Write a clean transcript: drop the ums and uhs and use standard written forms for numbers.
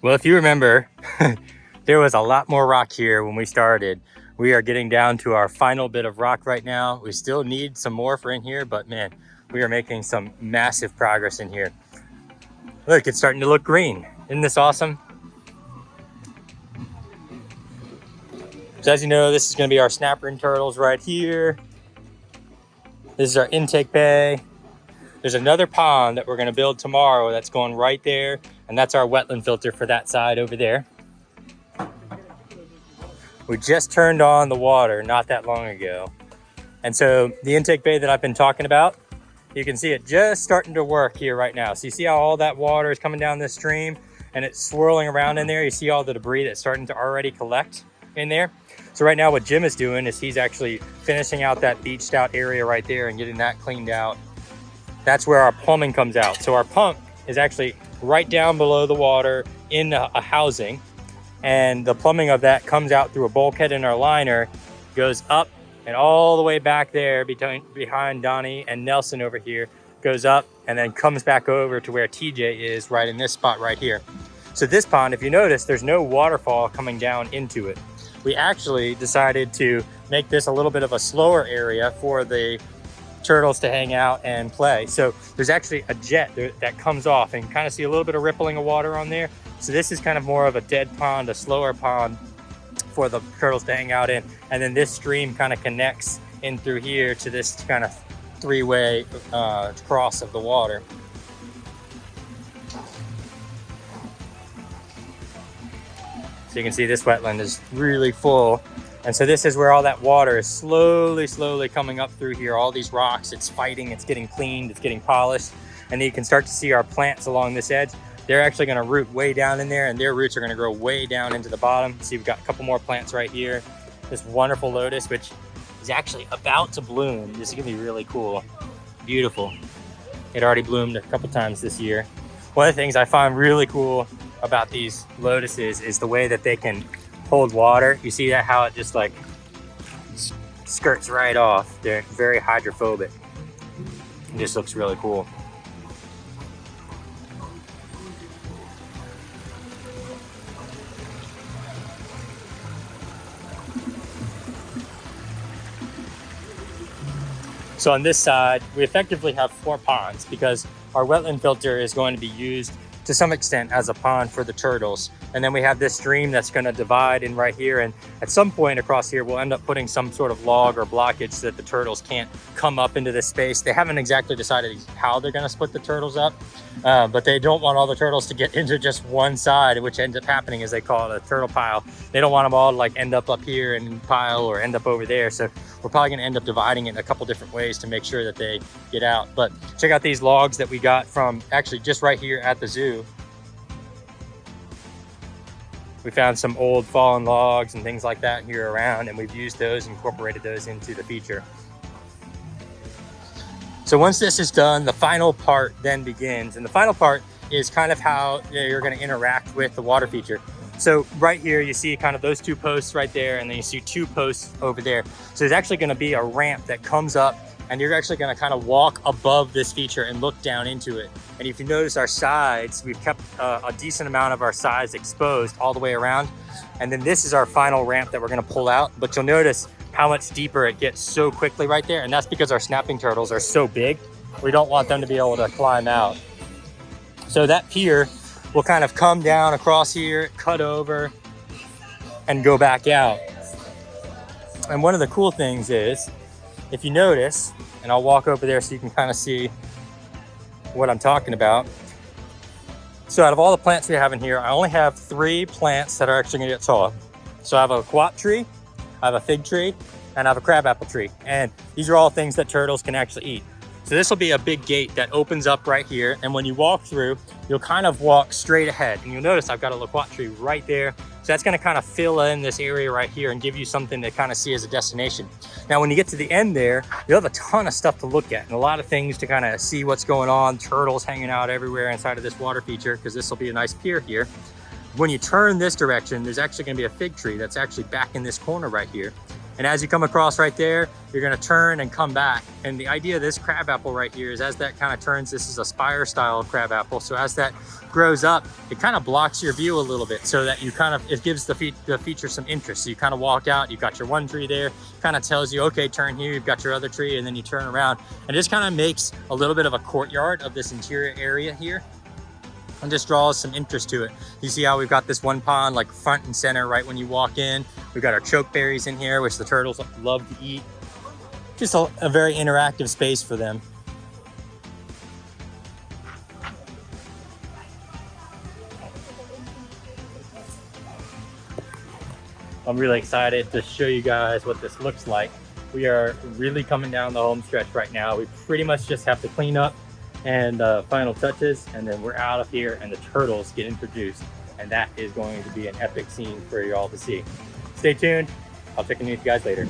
Well, if you remember, there was a lot more rock here when we started. We are getting down to our final bit of rock right now. We still need some more for in here, but man, we are making some massive progress in here. Look, it's starting to look green. Isn't this awesome? So as you know, this is going to be our snapper and turtles right here. This is our intake bay. There's another pond that we're going to build tomorrow that's going right there, and that's our wetland filter for that side over there. We just turned on the water not that long ago. And so the intake bay that I've been talking about, you can see it just starting to work here right now. So you see how all that water is coming down this stream and it's swirling around in there. You see all the debris that's starting to already collect in there. So right now what Jim is doing is he's actually finishing out that beached out area right there and getting that cleaned out. That's where our plumbing comes out. So our pump is actually right down below the water in a housing. And the plumbing of that comes out through a bulkhead in our liner, goes up and all the way back there behind Donnie and Nelson over here, goes up and then comes back over to where TJ is right in this spot right here. So this pond, if you notice, there's no waterfall coming down into it. We actually decided to make this a little bit of a slower area for the turtles to hang out and play. So there's actually a jet that comes off, and you kind of see a little bit of rippling of water on there. So this is kind of more of a dead pond, a slower pond for the turtles to hang out in. And then this stream kind of connects in through here to this kind of three-way cross of the water. So you can see this wetland is really full. And so this is where all that water is slowly coming up through here. All these rocks, it's fighting, it's getting cleaned, it's getting polished. And then you can start to see our plants along this edge. They're actually gonna root way down in there, and their roots are gonna grow way down into the bottom. See, we've got a couple more plants right here. This wonderful lotus, which is actually about to bloom. This is gonna be really cool, beautiful. It already bloomed a couple times this year. One of the things I find really cool about these lotuses is the way that they can hold water. You see that, how it just like skirts right off. They're very hydrophobic. It just looks really cool. So on this side, we effectively have 4 ponds because our wetland filter is going to be used to some extent as a pond for the turtles. And then we have this stream that's going to divide in right here. And at some point across here, we'll end up putting some sort of log or blockage so that the turtles can't come up into this space. They haven't exactly decided how they're going to split the turtles up, but they don't want all the turtles to get into just one side, which ends up happening as they call it a turtle pile. They don't want them all to like end up here and pile or end up over there. So we're probably going to end up dividing it in a couple different ways to make sure that they get out. But check out these logs that we got from actually just right here at the zoo. We found some old fallen logs and things like that here around, and we've used those, incorporated those into the feature. So once this is done, the final part then begins. And the final part is kind of how you're going to interact with the water feature. So right here, you see kind of those 2 posts right there, and then you see 2 posts over there. So there's actually going to be a ramp that comes up, and you're actually going to kind of walk above this feature and look down into it. And if you notice our sides, we've kept a decent amount of our sides exposed all the way around. And then this is our final ramp that we're going to pull out. But you'll notice how much deeper it gets so quickly right there. And that's because our snapping turtles are so big. We don't want them to be able to climb out. So that pier will kind of come down across here, cut over, and go back out. And one of the cool things is, if you notice, and I'll walk over there so you can kind of see what I'm talking about. So out of all the plants we have in here, I only have 3 plants that are actually gonna get tall. So I have a quat tree, I have a fig tree, and I have a crabapple tree. And these are all things that turtles can actually eat. So this will be a big gate that opens up right here. And when you walk through, you'll kind of walk straight ahead. And you'll notice I've got a loquat tree right there. So that's gonna kind of fill in this area right here and give you something to kind of see as a destination. Now, when you get to the end there, you'll have a ton of stuff to look at and a lot of things to kind of see what's going on. Turtles hanging out everywhere inside of this water feature, because this will be a nice pier here. When you turn this direction, there's actually gonna be a fig tree that's actually back in this corner right here. And as you come across right there, you're gonna turn and come back. And the idea of this crab apple right here is as that kind of turns, this is a spire style crab apple. So as that grows up, it kind of blocks your view a little bit so that you kind of, it gives the feature some interest. So you kind of walk out, you've got your one tree there, kind of tells you, okay, turn here, you've got your other tree, and then you turn around. And it just kind of makes a little bit of a courtyard of this interior area here, and just draws some interest to it. You see how we've got this one pond like front and center right when you walk in. We've got our chokeberries in here, which the turtles love to eat. Just a very interactive space for them. I'm really excited to show you guys what this looks like. We are really coming down the home stretch right now. We pretty much just have to clean up and final touches, and then we're out of here and the turtles get introduced, and that is going to be an epic scene for y'all to see. Stay tuned. I'll check in with you guys later.